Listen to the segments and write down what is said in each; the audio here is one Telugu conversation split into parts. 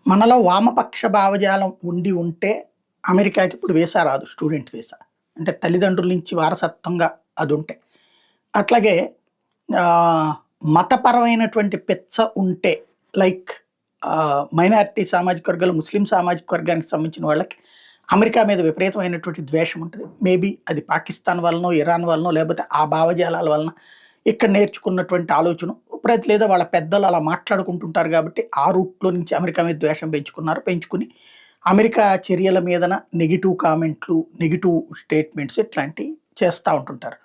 మనలో వామపక్ష భావజాలం ఉండి ఉంటే అమెరికాకి ఇప్పుడు వీసా రాదు, స్టూడెంట్ వీసా. అంటే తల్లిదండ్రుల నుంచి వారసత్వంగా అది ఉంటే. అట్లాగే మతపరమైనటువంటి పెచ్చ ఉంటే, లైక్ మైనారిటీ సామాజిక వర్గాలు, ముస్లిం సామాజిక వర్గానికి సంబంధించిన వాళ్ళకి అమెరికా మీద విపరీతమైనటువంటి ద్వేషం ఉంటుంది. మేబీ అది పాకిస్తాన్ వలనో, ఇరాన్ వలనో, లేకపోతే ఆ భావజాలాల వలన ఇక్కడ నేర్చుకున్నటువంటి ఆలోచన లేదా వాళ్ళ పెద్దలు అలా మాట్లాడుకుంటుంటారు కాబట్టి ఆ రూట్లో నుంచి అమెరికా మీద ద్వేషం పెంచుకుని అమెరికా చర్యల మీదన నెగిటివ్ కామెంట్లు, నెగిటివ్ స్టేట్మెంట్స్ ఇట్లాంటివి చేస్తూ ఉంటుంటారు.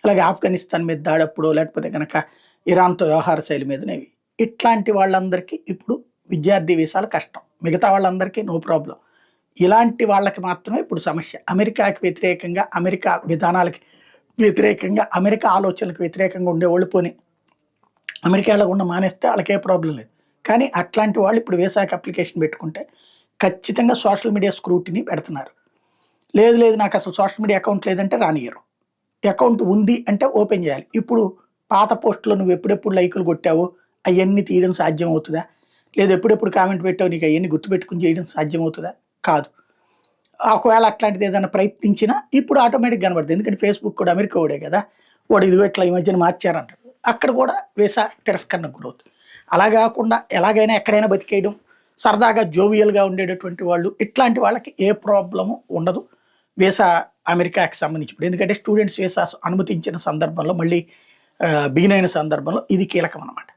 అలాగే ఆఫ్ఘనిస్తాన్ మీద దాడప్పుడో, లేకపోతే కనుక ఇరాన్తో వ్యవహార శైలి మీదనేవి. ఇట్లాంటి వాళ్ళందరికీ ఇప్పుడు విద్యార్థి వీసాలు కష్టం. మిగతా వాళ్ళందరికీ నో ప్రాబ్లం. ఇలాంటి వాళ్ళకి మాత్రమే ఇప్పుడు సమస్య. అమెరికాకి వ్యతిరేకంగా, అమెరికా విధానాలకి వ్యతిరేకంగా, అమెరికా ఆలోచనలకు వ్యతిరేకంగా ఉండేవాళ్ళు పోనీ అమెరికాలో ఉన్న మానేస్తే వాళ్ళకే ప్రాబ్లం లేదు. కానీ అట్లాంటి వాళ్ళు ఇప్పుడు వీసాకి అప్లికేషన్ పెట్టుకుంటే ఖచ్చితంగా సోషల్ మీడియా స్క్రూటినీ పెడుతున్నారు. లేదు నాకు అసలు సోషల్ మీడియా అకౌంట్ లేదంటే రానియరు. అకౌంట్ ఉంది అంటే ఓపెన్ చేయాలి. ఇప్పుడు పాత పోస్టులో నువ్వు ఎప్పుడెప్పుడు లైకులు కొట్టావో అవన్నీ తీయడం సాధ్యం అవుతుందా? లేదు ఎప్పుడెప్పుడు కామెంట్ పెట్టావు నీకు అవన్నీ గుర్తుపెట్టుకుని చేయడం సాధ్యం అవుతుందా? కాదు. ఒకవేళ అట్లాంటిది ఏదైనా ప్రయత్నించినా ఇప్పుడు ఆటోమేటిక్గా కనబడుతుంది. ఎందుకంటే ఫేస్బుక్ కూడా అమెరికా వాడే కదా, వాడు ఇదిగో ఇట్లా ఈ మధ్యన మార్చారంటాడు. అక్కడ కూడా వీసా తిరస్కరణకు గురవుతుంది. అలా కాకుండా ఎలాగైనా ఎక్కడైనా బతికేయడం, సరదాగా జోవియల్గా ఉండేటటువంటి వాళ్ళు, ఇట్లాంటి వాళ్ళకి ఏ ప్రాబ్లము ఉండదు వీసా అమెరికాకి సంబంధించి. ఇప్పుడు ఎందుకంటే స్టూడెంట్స్ వీసా అనుమతించిన సందర్భంలో, మళ్ళీ బిగిన్ అయిన సందర్భంలో ఇది కీలకం అనమాట.